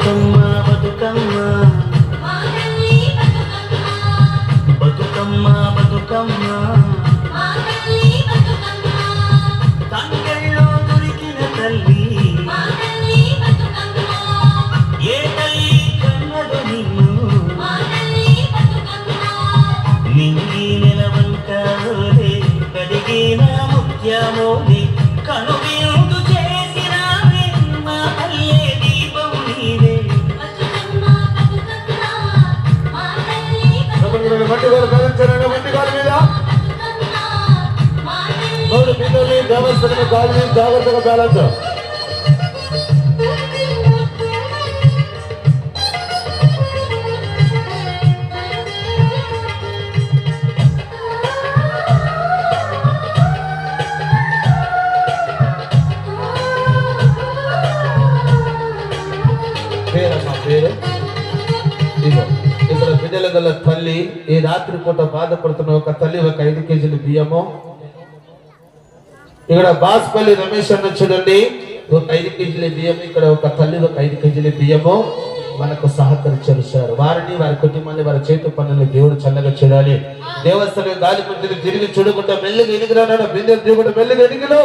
బతుకమ్మ బతుకమ్మ బతుకమ్మ బతుకమ్మ తంగెల్లో దొరికిన తల్లి ఏ తల్లి కన్నడు నిన్ను నింగి నిలవంకాలే కడిగిన ముత్యమోలే కనువిందు చేసినావే మా తల్లే దీపం నీవే మట్టి గారు కదిలించారండి మట్టి గారి మీద మూడు పిల్లల్ని దేవస్థానం గాలి మీద జాగ్రత్తగా బ్యాలెన్స్ పేరమ్మా పేరు ఇదిగో ఇక్కడ బిడ్డల గల తల్లి ఈ రాత్రి పూట బాధపడుతున్న ఒక తల్లి ఒక 5 కేజీల బియ్యము ఇక్కడ బాస్పల్లి రమేష్ అన్న చూడండి ఒక 5 కేజీల బియ్యం ఇక్కడ ఒక తల్లి ఒక 5 కేజీల బియ్యము మనకు సహకరించారు సార్ వారిని వారి కుటుంబాన్ని వారి చేతు పనులు దేవుడు చల్లగా చూడాలి దేవస్థానం గాలి పుట్టిని తిరిగి చూడకుండా మెల్లిగా ఎనిగిరాడు బిందెలు దిగుకుంటూ మెల్లిగా ఎనిగిలో